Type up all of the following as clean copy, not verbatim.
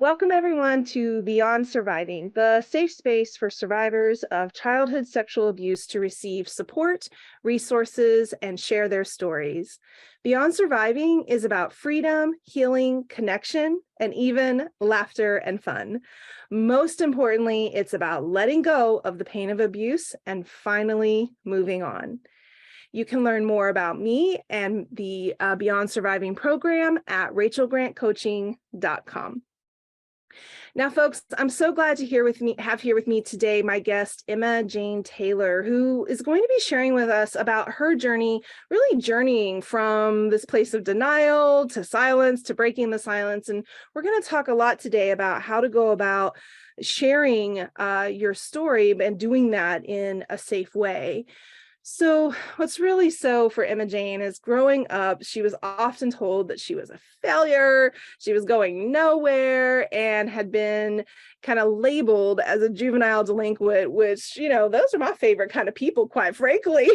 Welcome everyone to Beyond Surviving, the safe space for survivors of childhood sexual abuse to receive support, resources, and share their stories. Beyond Surviving is about freedom, healing, connection, and even laughter and fun. Most importantly, it's about letting go of the pain of abuse and finally moving on. You can learn more about me and the Beyond Surviving program at rachelgrantcoaching.com. Now, folks, I'm so glad to have here with me today my guest, Emma Jane Taylor, who is going to be sharing with us about her journey, really journeying from this place of denial to silence to breaking the silence. And we're going to talk a lot today about how to go about sharing your story and doing that in a safe way. So what's really so for Emma Jane is growing up, she was often told that she was a failure, she was going nowhere, and had been kind of labeled as a juvenile delinquent, which, those are my favorite kind of people, quite frankly.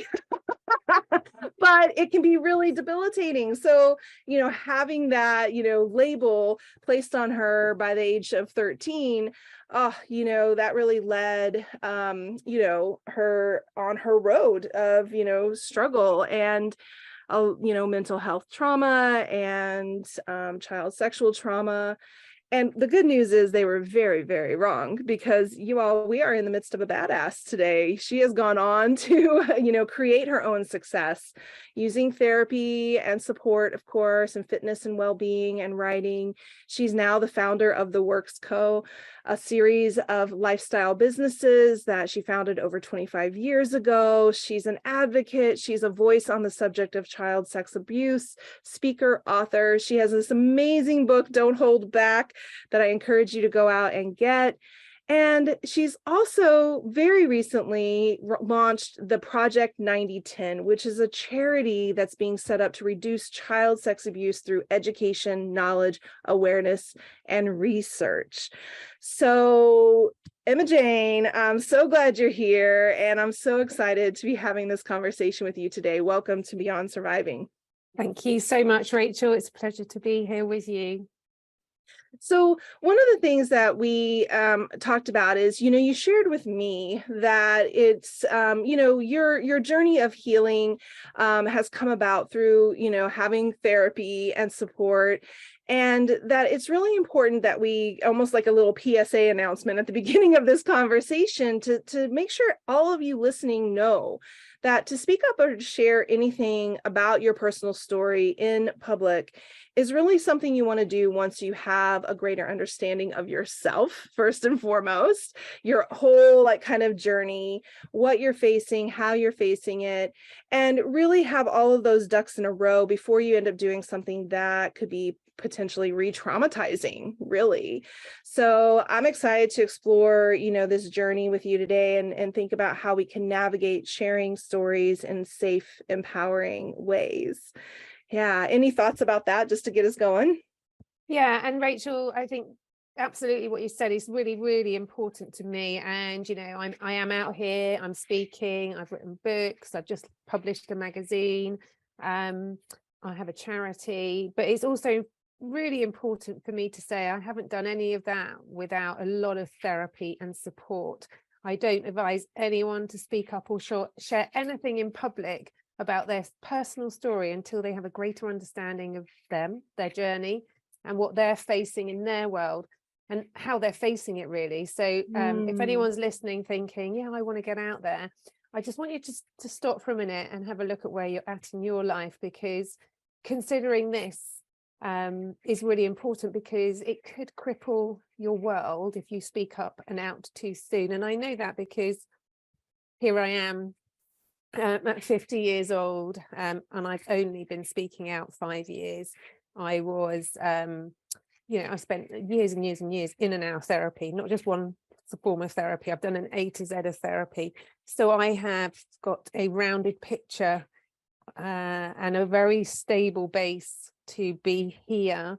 But it can be really debilitating. So, having that, label placed on her by the age of 13, that really led, her on her road of, struggle and, mental health trauma and child sexual trauma. And the good news is they were very, very wrong, because we are in the midst of a badass today. She has gone on to, create her own success using therapy and support, of course, and fitness and well-being and writing. She's now the founder of The Works Co., a series of lifestyle businesses that she founded over 25 years ago. She's an advocate. She's a voice on the subject of child sex abuse, speaker, author. She has this amazing book, Don't Hold Back, that I encourage you to go out and get. And she's also very recently launched the Project 9010, which is a charity that's being set up to reduce child sex abuse through education, knowledge, awareness, and research. So, Emma Jane, I'm so glad you're here, and I'm so excited to be having this conversation with you today. Welcome to Beyond Surviving. Thank you so much, Rachel. It's a pleasure to be here with you. So one of the things that we talked about is, you shared with me that it's, your journey of healing has come about through, having therapy and support, and that it's really important that we, almost like a little PSA announcement at the beginning of this conversation, to make sure all of you listening know that to speak up or to share anything about your personal story in public is really something you want to do once you have a greater understanding of yourself, first and foremost, your whole kind of journey, what you're facing, how you're facing it, and really have all of those ducks in a row before you end up doing something that could be potentially re-traumatizing, really. So I'm excited to explore, this journey with you today and think about how we can navigate sharing stories in safe, empowering ways. Yeah. Any thoughts about that just to get us going? Yeah. And Rachel, I think absolutely what you said is really, really important to me. And, I am out here, I'm speaking, I've written books, I've just published a magazine, I have a charity, but it's also really important for me to say I haven't done any of that without a lot of therapy and support. I don't advise anyone to speak up or share anything in public about their personal story until they have a greater understanding of them, their journey, and what they're facing in their world and how they're facing it, really. So if anyone's listening thinking, yeah, I want to get out there, I just want you to stop for a minute and have a look at where you're at in your life, because considering this is really important, because it could cripple your world if you speak up and out too soon. And I know that because here I am at 50 years old, and I've only been speaking out 5 years. I was, I spent years and years and years in and out of therapy, not just one form of therapy. I've done an A to Z of therapy. So I have got a rounded picture and a very stable base to be here.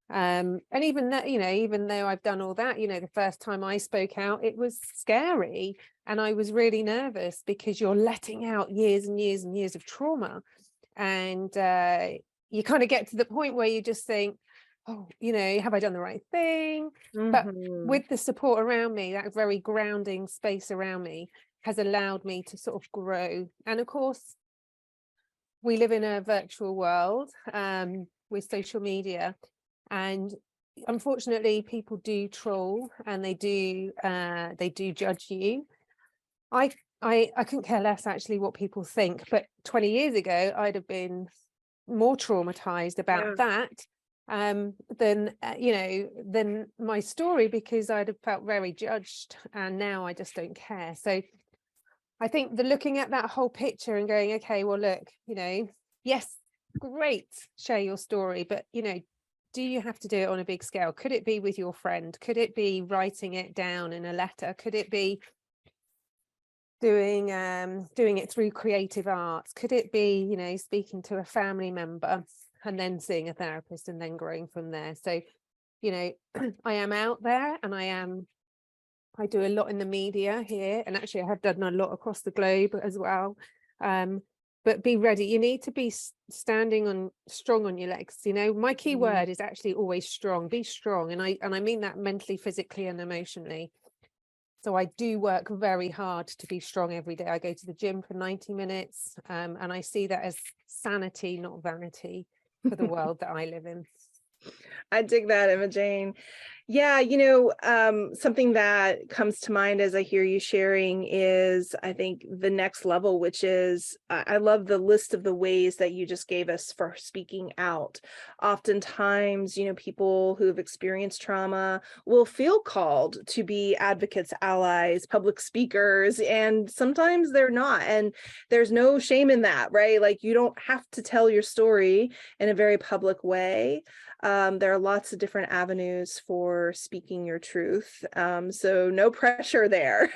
And even that, even though I've done all that, the first time I spoke out, it was scary. And I was really nervous, because you're letting out years and years and years of trauma. And you kind of get to the point where you just think, oh, have I done the right thing? But Mhm. with the support around me, that very grounding space around me has allowed me to sort of grow. And of course, we live in a virtual world, with social media, and unfortunately people do troll, and they do judge you. I I couldn't care less actually what people think, but 20 years ago I'd have been more traumatized Yeah. about that, than my story, because I'd have felt very judged, and now I just don't care. So I think the looking at that whole picture and going, okay, well, look, yes, great, share your story, but do you have to do it on a big scale? Could it be with your friend? Could it be writing it down in a letter? Could it be doing it through creative arts? Could it be, speaking to a family member and then seeing a therapist and then growing from there? So, I am out there, and I do a lot in the media here, and actually I have done a lot across the globe as well. But be ready. You need to be standing on strong on your legs. My key Mm. word is actually always strong. Be strong, and I mean that mentally, physically, and emotionally. So I do work very hard to be strong every day. I go to the gym for 90 minutes, and I see that as sanity, not vanity, for the world that I live in. I dig that, Emma Jane. Yeah, something that comes to mind as I hear you sharing is, I think, the next level, which is, I love the list of the ways that you just gave us for speaking out. Oftentimes, people who have experienced trauma will feel called to be advocates, allies, public speakers, and sometimes they're not. And there's no shame in that, right? Like, you don't have to tell your story in a very public way. There are lots of different avenues for speaking your truth. So no pressure there.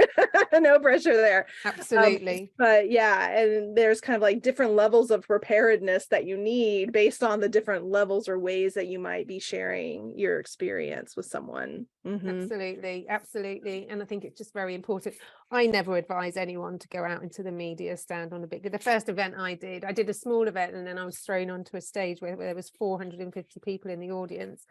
No pressure there. Um, Absolutely. but yeah, and there's kind of like different levels of preparedness that you need based on the different levels or ways that you might be sharing your experience with someone. Mhm. Absolutely, absolutely. And I think it's just very important. I never advise anyone to go out into the media, stand on the first event I did a small event, and then I was thrown onto a stage where there was 450 people in the audience,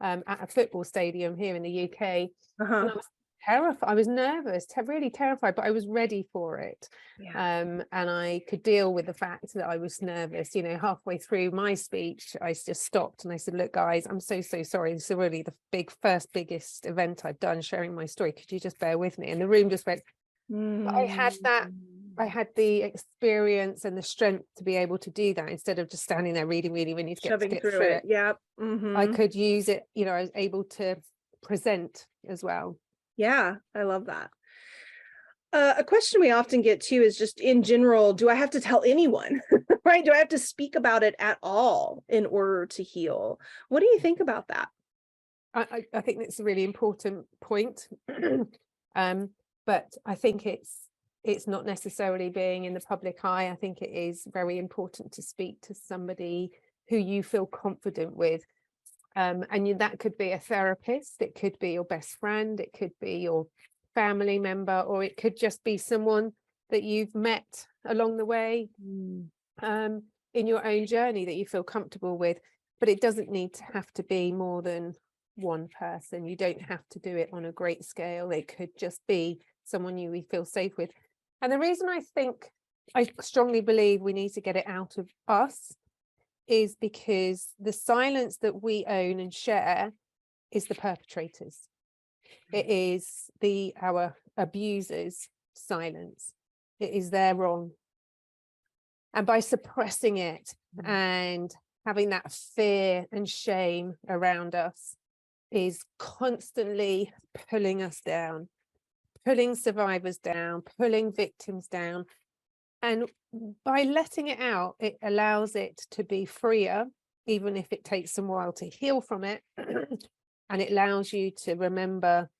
at a football stadium here in the UK. And Uh-huh. I was terrified. I was nervous, really terrified, but I was ready for it. Yeah. And I could deal with the fact that I was nervous. Halfway through my speech, I just stopped and I said, look, guys, I'm so sorry. This is really the biggest event I've done sharing my story. Could you just bear with me? And the room just went, but I Mm. had the experience and the strength to be able to do that, instead of just standing there reading, when you Shoving get through through it. it. Yep. I Hmm. could use it, I was able to present as well. Yeah, I love that. A question we often get too is just in general, do I have to tell anyone, right? Do I have to speak about it at all in order to heal? What do you think about that? I think that's a really important point. um, but I think it's not necessarily being in the public eye. I think it is very important to speak to somebody who you feel confident with. That could be a therapist, it could be your best friend, it could be your family member, or it could just be someone that you've met along the way, Mm. um, in your own journey, that you feel comfortable with. But it doesn't need to have to be more than one person. You don't have to do it on a great scale. It could just be someone you feel safe with. And the reason I strongly believe we need to get it out of us is because the silence that we own and share is the perpetrators. It is our abusers' silence. It is their wrong. And by suppressing it and having that fear and shame around us is constantly pulling us down, pulling survivors down, pulling victims down. And by letting it out, it allows it to be freer, even if it takes some while to heal from it. And it allows you to remember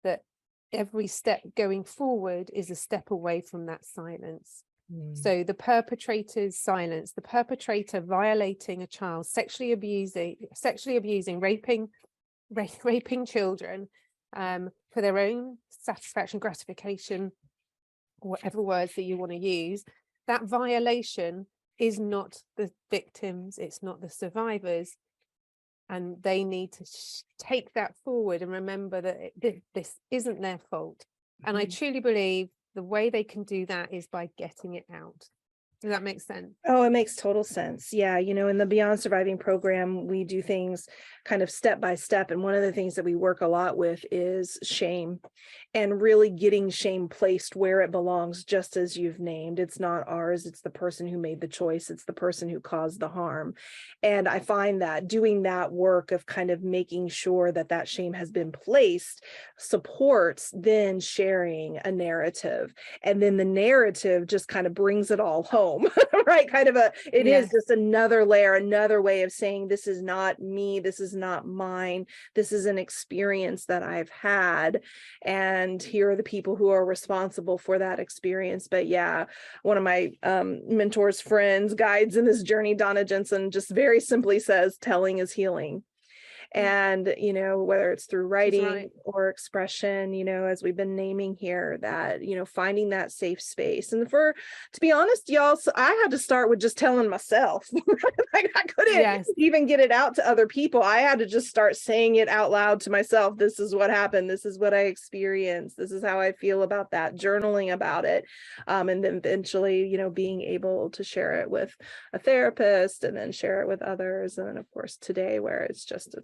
that every step going forward is a step away from that silence. Mm. So the perpetrator's silence, the perpetrator violating a child, sexually abusing, raping children, for their own satisfaction, gratification, whatever words that you want to use, that violation is not the victims, it's not the survivors, and they need to take that forward and remember that this isn't their fault. And I truly believe the way they can do that is by getting it out. Does that make sense? Oh, it makes total sense. Yeah. In the Beyond Surviving program, we do things kind of step by step. And one of the things that we work a lot with is shame, and really getting shame placed where it belongs, just as you've named. It's not ours. It's the person who made the choice. It's the person who caused the harm. And I find that doing that work of kind of making sure that that shame has been placed supports then sharing a narrative. And then the narrative just kind of brings it all home, right? It is just another layer, another way of saying, this is not me. This is not mine. This is an experience that I've had. And here are the people who are responsible for that experience. But yeah, one of my mentors, friends, guides in this journey, Donna Jensen, just very simply says, telling is healing. And, whether it's through writing or expression, as we've been naming here, that, finding that safe space. And to be honest, y'all, so I had to start with just telling myself. Like, I couldn't even get it out to other people. I had to just start saying it out loud to myself. This is what happened. This is what I experienced. This is how I feel about that, journaling about it. And then eventually, being able to share it with a therapist, and then share it with others. And then of course today, where it's just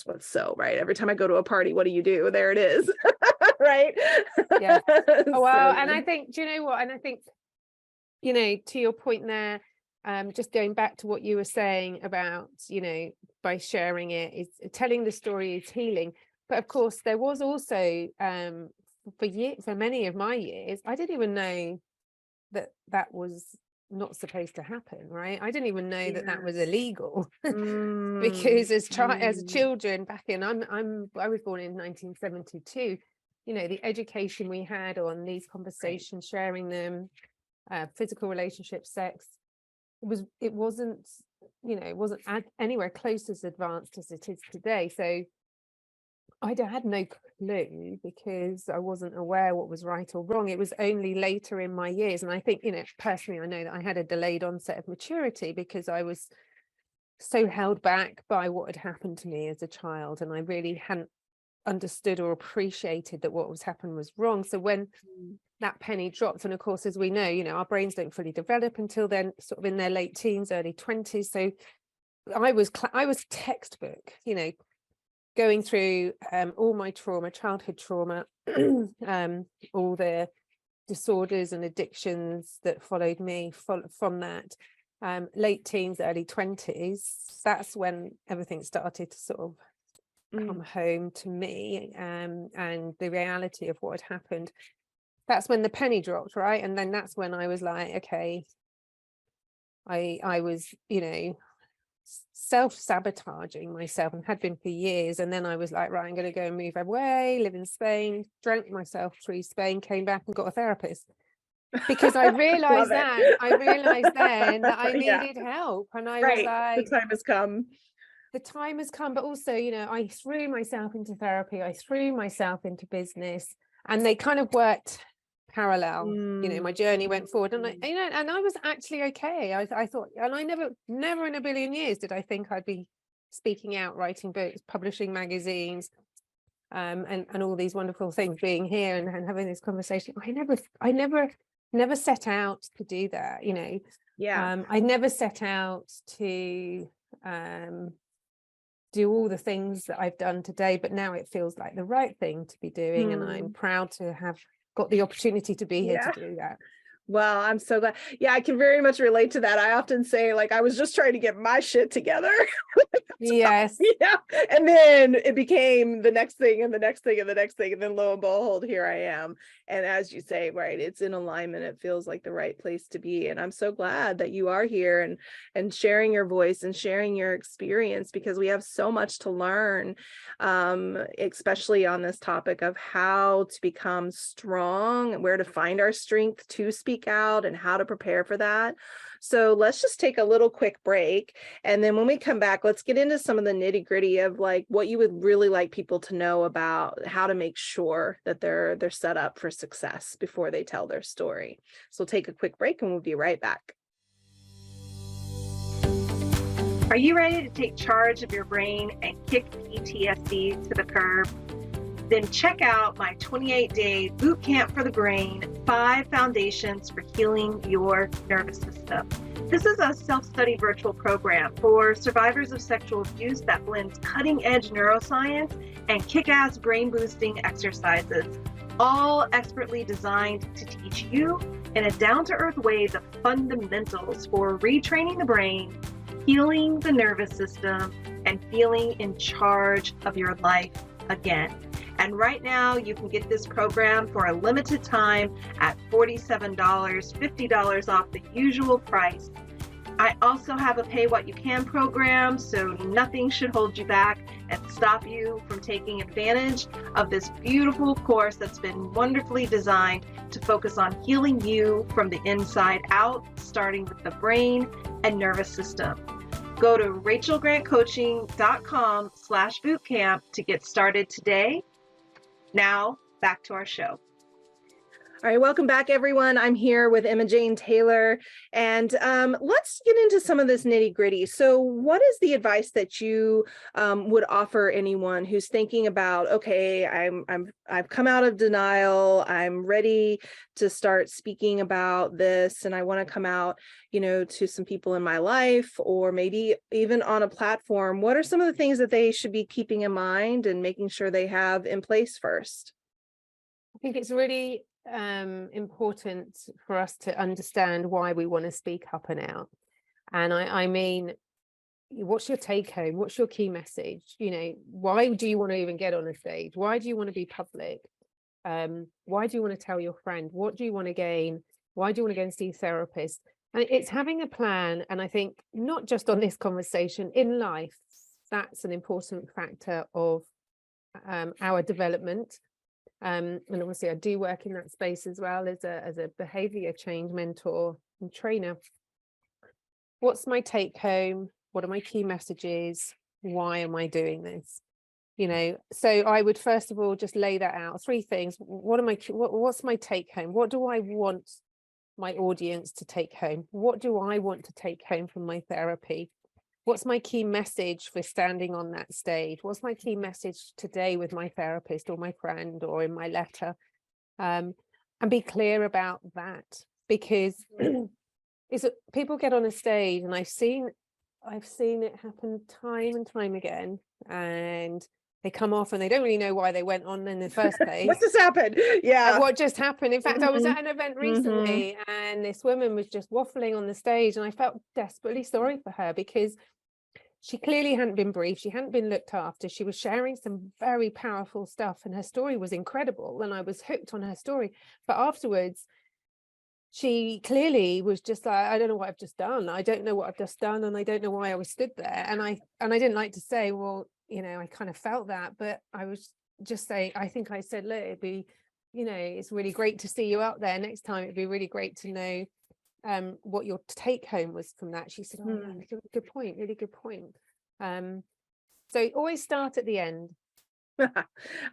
what's so right. Every time I go to a party, what do? There it is. Right. Yeah. Oh, well, and I think, do you know what? And I think, to your point there, just going back to what you were saying about, by sharing it, is telling the story is healing. But of course, there was also for many of my years, I didn't even know that was not supposed to happen, right? I didn't even know that was illegal. Because as children back in, I was born in 1972. The education we had on these conversations, sharing them, physical relationships, sex, it wasn't anywhere close as advanced as it is today. So I had no clue, because I wasn't aware what was right or wrong. It was only later in my years. And I think, personally, I know that I had a delayed onset of maturity, because I was so held back by what had happened to me as a child. And I really hadn't understood or appreciated that what was happened was wrong. So when that penny dropped, and of course, as we know, our brains don't fully develop until then, sort of in their late teens, early 20s. So I was textbook, going through all my trauma, childhood trauma, all the disorders and addictions that followed me from that, late teens, early 20s. That's when everything started to sort of come home to me, and the reality of what had happened. That's when the penny dropped, right? And then that's when I was like, okay, I was, self-sabotaging myself, and had been for years. And then I was like, right, I'm going to go and move away, live in Spain, drank myself through Spain, came back and got a therapist, because I realized then that I needed help. And I was like, the time has come. But also, I threw myself into therapy, I threw myself into business, and they kind of worked parallel. My journey went forward, and I was actually okay. I thought, and I never in a billion years did I think I'd be speaking out, writing books, publishing magazines, and all these wonderful things, being here and having this conversation. I never set out to do that. I never set out to do all the things that I've done today, but now it feels like the right thing to be doing, and I'm proud to have got the opportunity to be here to do that. Well, I'm so glad. Yeah, I can very much relate to that. I often say, like, I was just trying to get my shit together. Yes. Yeah. And then it became the next thing and the next thing and the next thing. And then lo and behold, here I am. And as you say, right, it's in alignment. It feels like the right place to be. And I'm so glad that you are here and sharing your voice and sharing your experience, because we have so much to learn, especially on this topic of how to become strong, where to find our strength to speak out, and how to prepare for that. So let's just take a little quick break. And then when we come back, let's get into some of the nitty gritty of like what you would really like people to know about how to make sure that they're set up for success before they tell their story. So we'll take a quick break and we'll be right back. Are you ready to take charge of your brain and kick PTSD to the curb? Then check out my 28-day boot camp for the brain, 5 foundations for healing your nervous system. This is a self-study virtual program for survivors of sexual abuse that blends cutting-edge neuroscience and kick-ass brain-boosting exercises, all expertly designed to teach you in a down-to-earth way the fundamentals for retraining the brain, healing the nervous system, and feeling in charge of your life again. And right now, you can get this program for a limited time at $47, $50 off the usual price. I also have a pay what you can program, so nothing should hold you back and stop you from taking advantage of this beautiful course that's been wonderfully designed to focus on healing you from the inside out, starting with the brain and nervous system. Go to rachelgrantcoaching.com/bootcamp to get started today. Now, back to our show. All right, welcome back, everyone. I'm here with Emma Jane Taylor, and let's get into some of this nitty gritty. So what is the advice that you would offer anyone who's thinking about, okay, I've come out of denial, I'm ready to start speaking about this, and I want to come out, to some people in my life, or maybe even on a platform? What are some of the things that they should be keeping in mind and making sure they have in place first? I think it's really important for us to understand why we want to speak up and out. And I mean, what's your take home? What's your key message? Why do you want to even get on a stage? Why do you want to be public? Why do you want to tell your friend? What do you want to gain? Why do you want to go and see a therapist? And it's having a plan. And I think not just on this conversation, in life, that's an important factor of our development. And obviously I do work in that space as well as a behavior change mentor and trainer. What's my take home? What are my key messages? Why am I doing this? So I would first of all just lay that out. 3 things. What's my take home? What do I want my audience to take home? What do I want to take home from my therapy? What's my key message for standing on that stage? What's my key message today with my therapist or my friend or in my letter? And be clear about that, because people get on a stage, and I've seen it happen time and time again, and they come off and they don't really know why they went on in the first place. What just happened? Yeah. And what just happened? In fact, I was at an event recently, and this woman was just waffling on the stage, and I felt desperately sorry for her because she clearly hadn't been briefed. She hadn't been looked after. She was sharing some very powerful stuff, and her story was incredible. And I was hooked on her story. But afterwards, she clearly was just like, I don't know what I've just done. I don't know what I've just done. And I don't know why I was stood there. And I didn't like to say, well, I kind of felt that, but I was just saying, I think I said, look, it'd be, it's really great to see you out there. Next time, it'd be really great to know what your take home was from that. She said, oh yeah, good point, really good point. So always start at the end. I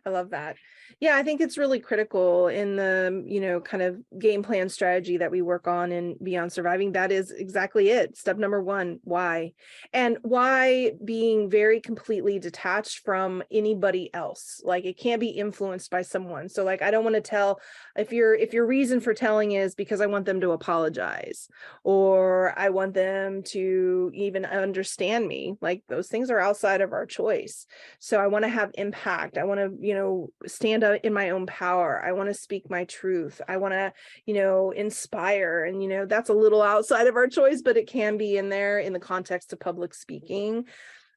love that. Yeah, I think it's really critical in the, kind of game plan strategy that we work on in Beyond Surviving. That is exactly it. Step number 1, why? And why being very completely detached from anybody else. Like, it can't be influenced by someone. So like, I don't want to tell, if your reason for telling is because I want them to apologize, or I want them to even understand me, like those things are outside of our choice. So I want to have impact. I want to, stand up in my own power. I want to speak my truth. I want to, inspire. And, that's a little outside of our choice, but it can be in there in the context of public speaking.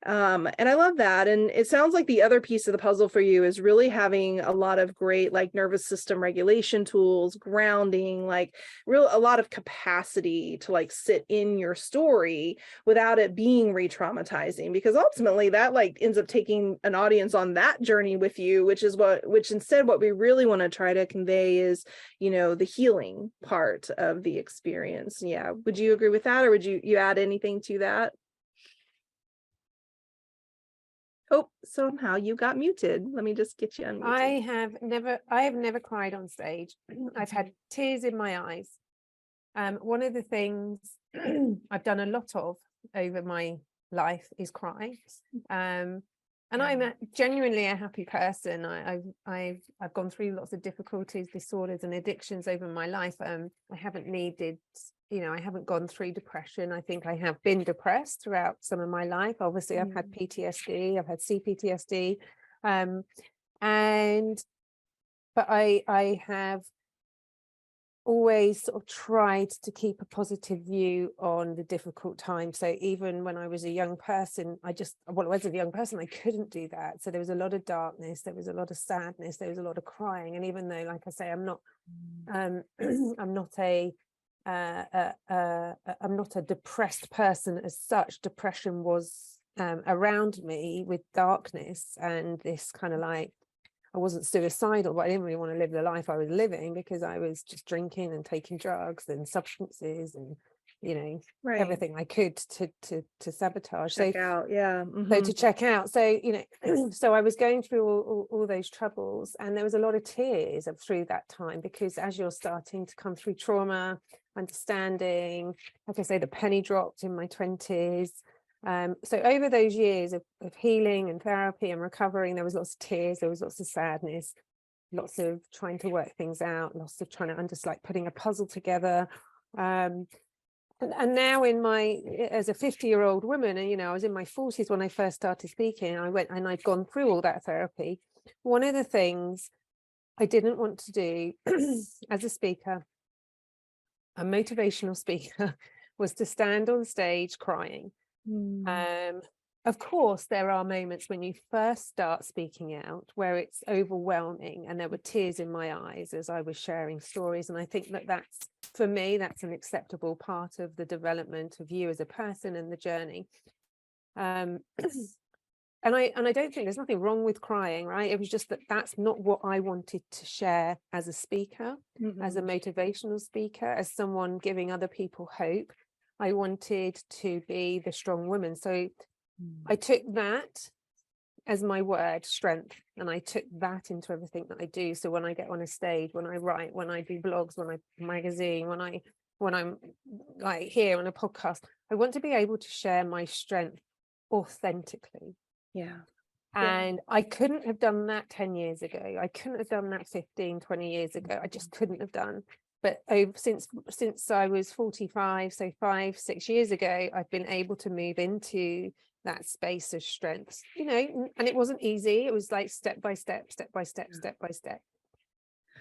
And I love that. And it sounds like the other piece of the puzzle for you is really having a lot of great, like, nervous system regulation tools, grounding, like a lot of capacity to like sit in your story without it being re-traumatizing, because ultimately that like ends up taking an audience on that journey with you, which instead what we really want to try to convey is, the healing part of the experience. Yeah. Would you agree with that? Or would you add anything to that? Oh, somehow you got muted. Let me just get you unmuted. I have never cried on stage. I've had tears in my eyes. One of the things I've done a lot of over my life is crying. And I'm genuinely a happy person. I've gone through lots of difficulties, disorders, and addictions over my life. I haven't needed, I haven't gone through depression. I think I have been depressed throughout some of my life. Obviously, I've had PTSD, I've had CPTSD, but I have always sort of tried to keep a positive view on the difficult times. So even when I was a young person, I couldn't do that. So there was a lot of darkness, there was a lot of sadness, there was a lot of crying. And even though, like I say, I'm not a depressed person as such, depression was around me with darkness and this kind of like, I wasn't suicidal, but I didn't really want to live the life I was living because I was just drinking and taking drugs and substances and, everything I could to sabotage. Check out. Yeah. So to check out. So, so I was going through all those troubles, and there was a lot of tears through that time, because as you're starting to come through trauma, understanding, like I say, the penny dropped in my 20s. So over those years of healing and therapy and recovering, there was lots of tears, there was lots of sadness, lots of trying to work things out, lots of trying to like putting a puzzle together. And now as a 50-year-old woman, and I was in my 40s when I first started speaking, I went and I'd gone through all that therapy. One of the things I didn't want to do as a speaker, a motivational speaker, was to stand on stage crying. Of course, there are moments when you first start speaking out where it's overwhelming, and there were tears in my eyes as I was sharing stories. And I think that's, for me, that's an acceptable part of the development of you as a person and the journey. And I don't think there's nothing wrong with crying, right? It was just that's not what I wanted to share as a speaker, as a motivational speaker, as someone giving other people hope. I wanted to be the strong woman. So I took that as my word, strength, and I took that into everything that I do. So when I get on a stage, when I write, when I do blogs, when I magazine, when I'm like here on a podcast, I want to be able to share my strength authentically. Yeah. And I couldn't have done that 10 years ago. I couldn't have done that 15, 20 years ago. I just couldn't have done. But since I was 45, so 5-6 years ago, I've been able to move into that space of strength, and it wasn't easy. It was like step by step, step by step, step by step.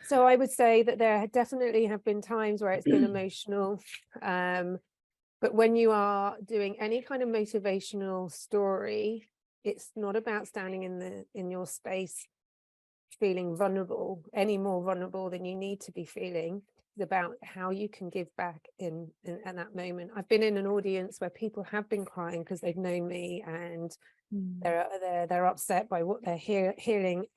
So I would say that there definitely have been times where it's been emotional. But when you are doing any kind of motivational story, it's not about standing in your space feeling vulnerable, any more vulnerable than you need to be feeling. About how you can give back in that moment. I've been in an audience where people have been crying because they've known me, and they're upset by what they're hearing.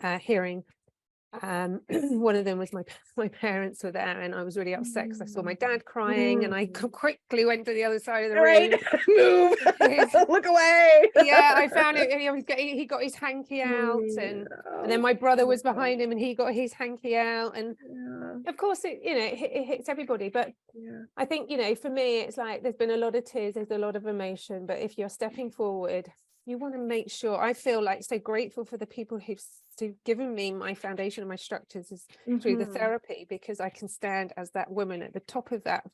One of them was my parents were there, and I was really upset because I saw my dad crying, and I quickly went to the other side of the room. Move. Look away. Yeah, I found it, and he got his hanky out, and then my brother was behind him, and he got his hanky out, and of course it hits everybody. But I think for me, it's like there's been a lot of tears, there's a lot of emotion, but if you're stepping forward, you want to make sure. I feel like so grateful for the people who've given me my foundation and my structures through the therapy, because I can stand as that woman at the top of that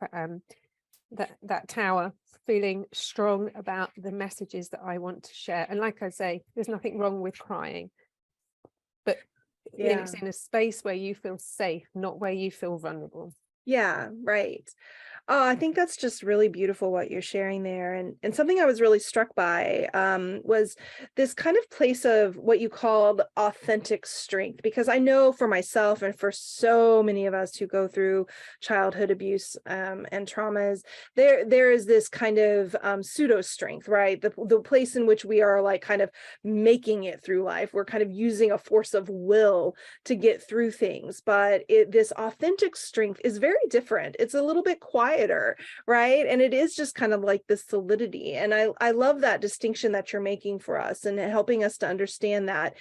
tower, feeling strong about the messages that I want to share. And like I say, there's nothing wrong with crying, but it's in a space where you feel safe, not where you feel vulnerable. Yeah, right. Oh, I think that's just really beautiful what you're sharing there. And something I was really struck by was this kind of place of what you called authentic strength, because I know for myself and for so many of us who go through childhood abuse and traumas, there is this kind of pseudo strength, right? The place in which we are like kind of making it through life. We're kind of using a force of will to get through things. But this authentic strength is very different. It's a little bit quieter, right? And it is just kind of like this solidity. And I love that distinction that you're making for us and helping us to understand that,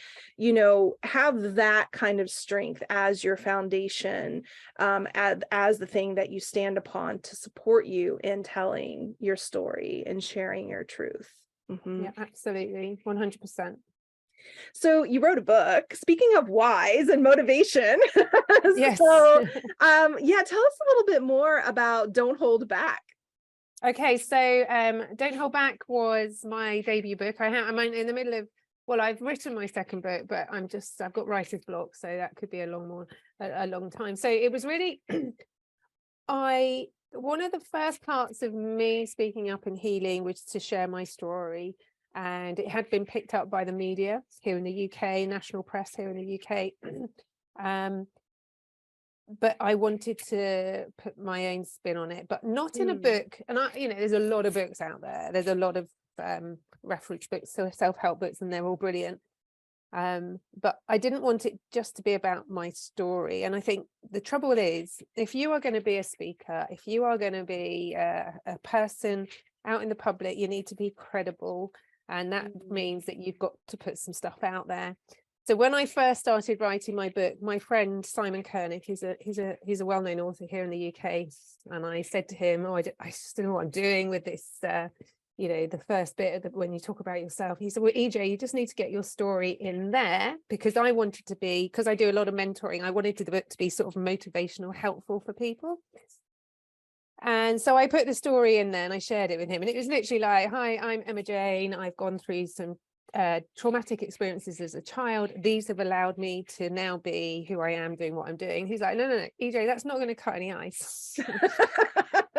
have that kind of strength as your foundation, as the thing that you stand upon to support you in telling your story and sharing your truth. Yeah, absolutely. 100%. So you wrote a book. Speaking of whys and motivation, Yes. so yeah, tell us a little bit more about Don't Hold Back. Okay, so Don't Hold Back was my debut book. I'm in the middle of, well, I've written my second book, but I've got writer's block, so that could be a long time. So it was really, one of the first parts of me speaking up and healing was to share my story. And it had been picked up by the media here in the UK, national press here in the UK. But I wanted to put my own spin on it, but not in a book. And there's a lot of books out there. There's a lot of reference books, so self-help books, and they're all brilliant. But I didn't want it just to be about my story. And I think the trouble is, if you are going to be a speaker, if you are going to be a person out in the public, you need to be credible. And that means that you've got to put some stuff out there. So when I first started writing my book, my friend Simon Koenig, he's a well-known author here in the UK, and I said to him, I just don't know what I'm doing with this, the first bit of when you talk about yourself. He said, well, EJ, you just need to get your story in there, because I wanted to be, because I do a lot of mentoring, I wanted the book to be sort of motivational, helpful for people. And so I put the story in there and I shared it with him, and it was literally like, hi, I'm Emma Jane. I've gone through some traumatic experiences as a child. These have allowed me to now be who I am, doing what I'm doing. He's like, no, EJ, that's not going to cut any ice.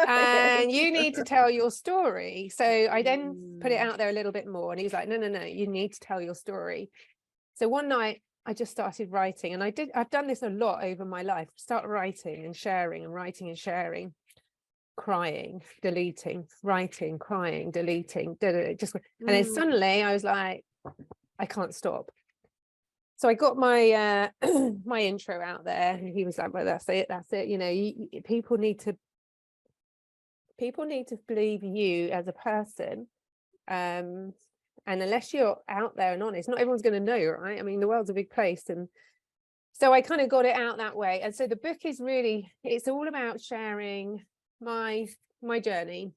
And you need to tell your story. So I then put it out there a little bit more, and he's like, no, you need to tell your story. So one night I just started writing, and I've done this a lot over my life. Start writing and sharing, and writing and sharing, crying, deleting, writing, crying, deleting, just, and then suddenly I was like, I can't stop. So I got my my intro out there, and he was like, well, that's it. People need to believe you as a person, and unless you're out there and honest, not everyone's going to know, right? I mean, the world's a big place. And so I kind of got it out that way. And so the book is really, it's all about sharing my journey,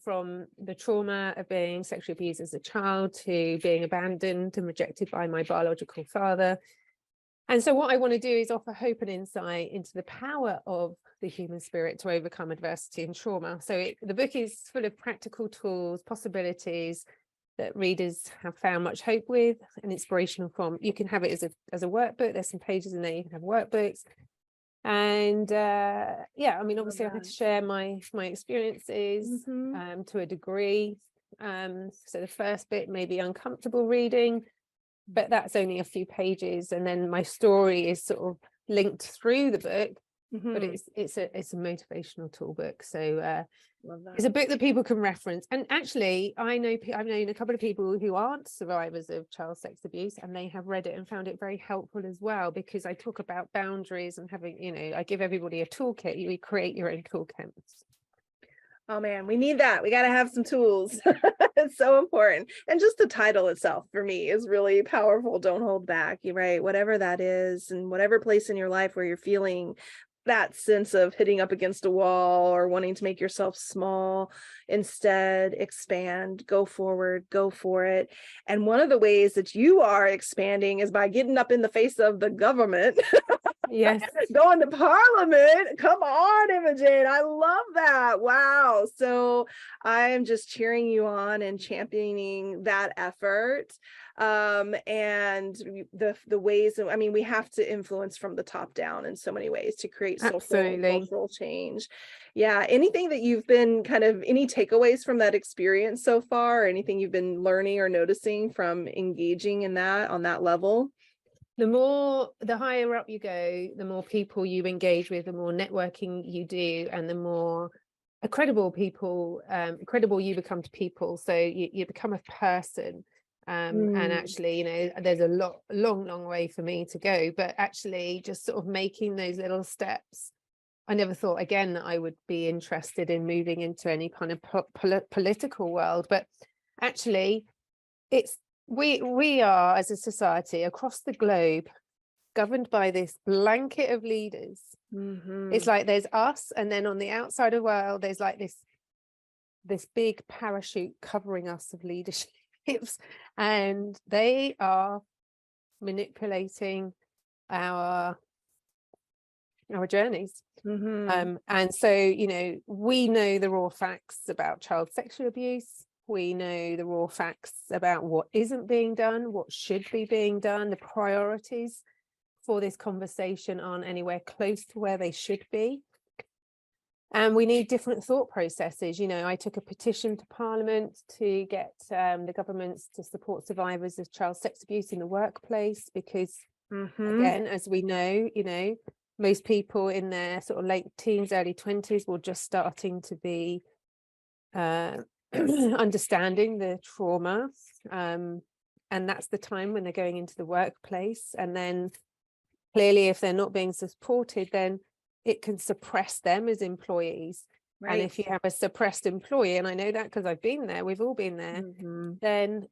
from the trauma of being sexually abused as a child to being abandoned and rejected by my biological father. And so what I want to do is offer hope and insight into the power of the human spirit to overcome adversity and trauma. So the book is full of practical tools, possibilities that readers have found much hope with, and inspirational from. You can have it as a workbook. There's some pages in there. You can have workbooks. And I mean, obviously I had to share my experiences to a degree. So the first bit may be uncomfortable reading, but that's only a few pages, and then my story is sort of linked through the book. But it's a motivational tool book. So it's a book that people can reference. And actually, I've known a couple of people who aren't survivors of child sex abuse, and they have read it and found it very helpful as well, because I talk about boundaries and having, I give everybody a toolkit. You create your own toolkit. Oh man, we need that. We got to have some tools. It's so important. And just the title itself for me is really powerful. Don't hold back. You're right. Whatever that is, and whatever place in your life where you're feeling that sense of hitting up against a wall or wanting to make yourself small, instead expand, go forward, go for it. And one of the ways that you are expanding is by getting up in the face of the government. Yes. Going to Parliament. Come on, Imogen. I love that. Wow. So I am just cheering you on and championing that effort. And the ways, I mean, we have to influence from the top down in so many ways to create social and cultural change. Yeah. Anything that you've been any takeaways from that experience so far, or anything you've been learning or noticing from engaging in that on that level? The higher up you go, the more people you engage with, the more networking you do, and the more credible you become to people. So you become a person. And actually, there's a long way for me to go, but actually just sort of making those little steps. I never thought again that I would be interested in moving into any kind of political world, but actually we are, as a society across the globe, governed by this blanket of leaders. It's like there's us, and then on the outside of the world there's like this this big parachute covering us of leaderships, and they are manipulating our journeys. And so, you know, we know the raw facts about child sexual abuse. We know the raw facts about what isn't being done, what should be being done. The priorities for this conversation aren't anywhere close to where they should be. And we need different thought processes. You know, I took a petition to Parliament to get the governments to support survivors of child sex abuse in the workplace, because again, as we know, you know, most people in their sort of late teens, early 20s were just starting to be understanding the trauma, and that's the time when they're going into the workplace. And then clearly, if they're not being supported, then it can suppress them as employees. And if you have a suppressed employee, and I know that because I've been there, we've all been there, then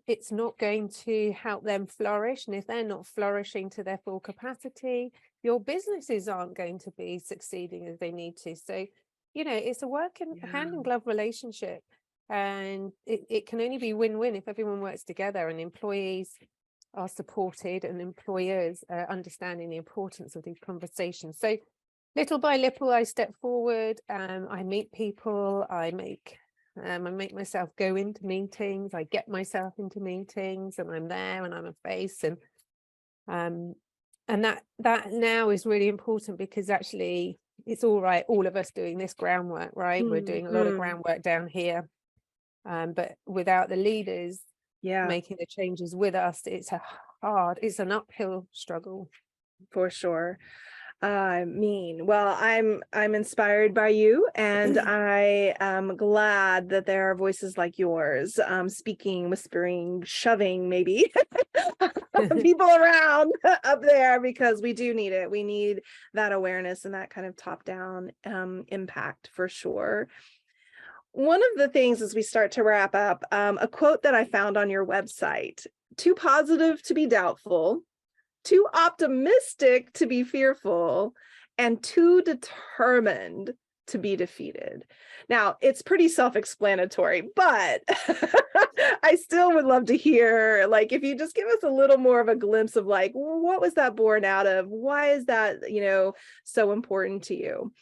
it's not going to help them flourish. And if they're not flourishing to their full capacity, your businesses aren't going to be succeeding as they need to. So, you know, it's a hand in glove relationship, and it can only be win-win if everyone works together and employees are supported and employers are understanding the importance of these conversations. So little by little, I step forward, I meet people, I make myself go into meetings, I get myself into meetings, and I'm there and I'm a face, and that now is really important, because actually it's all right, all of us doing this groundwork, right? We're doing a lot of groundwork down here, but without the leaders making the changes with us, it's an uphill struggle. For sure. Well, I'm inspired by you, and I am glad that there are voices like yours, speaking, whispering, shoving maybe people around up there, because we do need it. We need that awareness and that kind of top-down impact for sure. One of the things as we start to wrap up, a quote that I found on your website: too positive to be doubtful, too optimistic to be fearful, and too determined to be defeated. Now, it's pretty self-explanatory, but I still would love to hear, like, if you just give us a little more of a glimpse of, like, what was that born out of? Why is that, you know, so important to you?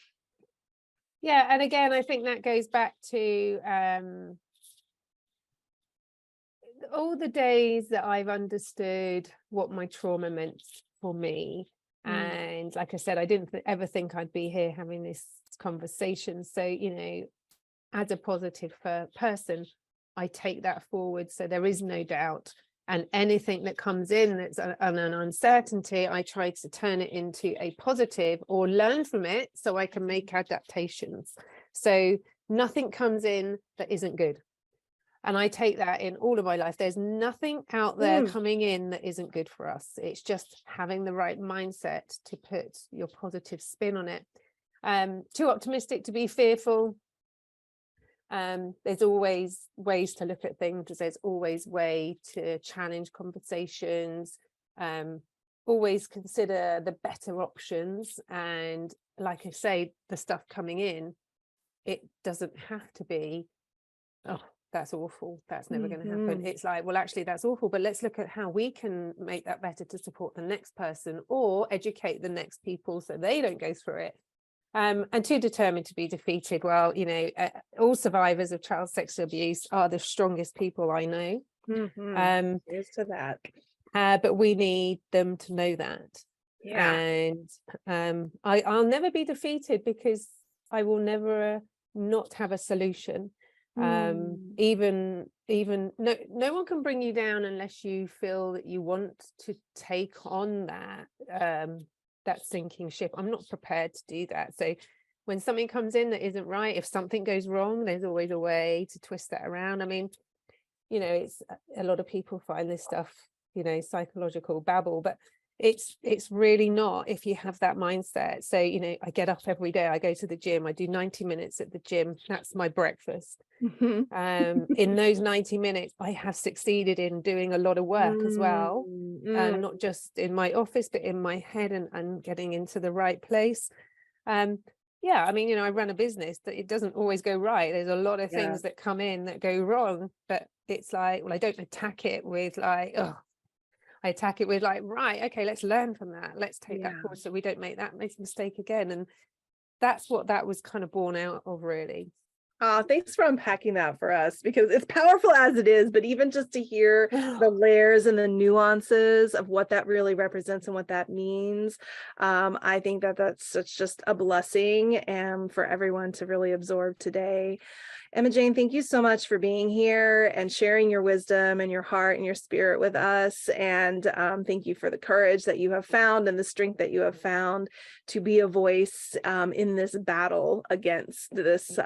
Yeah, and again, I think that goes back to all the days that I've understood what my trauma meant for me. And like I said, I didn't ever think I'd be here having this conversation. So, you know, as a positive person, I take that forward. So there is no doubt. And anything that comes in that's an uncertainty, I try to turn it into a positive or learn from it so I can make adaptations. So nothing comes in that isn't good. And I take that in all of my life. There's nothing out there coming in that isn't good for us. It's just having the right mindset to put your positive spin on it. Too optimistic to be fearful. There's always ways to look at things. There's always way to challenge conversations. Always consider the better options. And like I say, the stuff coming in, it doesn't have to be, oh, that's awful, that's never going to happen. It's like, well, actually that's awful, but let's look at how we can make that better to support the next person or educate the next people so they don't go through it. And too determined to be defeated. Well, you know, all survivors of child sexual abuse are the strongest people I know. Here's to that. But we need them to know that. And I'll never be defeated, because I will never not have a solution. Even no one can bring you down unless you feel that you want to take on that sinking ship. I'm not prepared to do that. So when something comes in that isn't right, if something goes wrong, there's always a way to twist that around. I mean, you know, it's a lot of people find this stuff, you know, psychological babble, but it's really not if you have that mindset. So, you know, I get up every day, I go to the gym, I do 90 minutes at the gym. That's my breakfast. In those 90 minutes, I have succeeded in doing a lot of work as well, and not just in my office, but in my head, and getting into the right place. yeah, I mean, I run a business that it doesn't always go right. There's a lot of Yeah. things that come in that go wrong, but it's like, well, I don't attack it with like, oh, I attack it with like, right, okay, let's learn from that. Let's take that Yeah. forward so we don't make that mistake again. And that's what that was kind of born out of, really. Thanks for unpacking that for us, because it's powerful as it is, but even just to hear the layers and the nuances of what that really represents and what that means, I think that that's just a blessing and for everyone to really absorb today. Emma Jane, thank you so much for being here and sharing your wisdom and your heart and your spirit with us. And thank you for the courage that you have found and the strength that you have found to be a voice in this battle against this,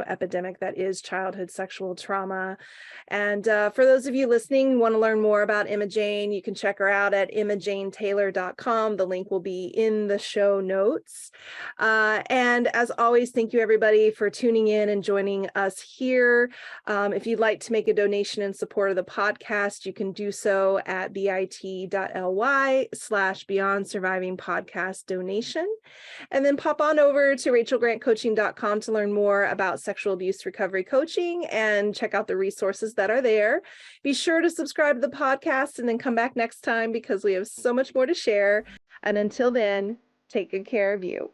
epidemic that is childhood sexual trauma. And for those of you listening who want to learn more about Emma Jane, you can check her out at emmajanetaylor.com. The link will be in the show notes. And as always, thank you everybody for tuning in and joining us here. If you'd like to make a donation in support of the podcast, you can do so at bit.ly/Beyond Surviving Podcast donation. And then pop on over to rachelgrantcoaching.com to learn more about sexual abuse recovery coaching and check out the resources that are there. Be sure to subscribe to the podcast and then come back next time, because we have so much more to share. And until then, take good care of you.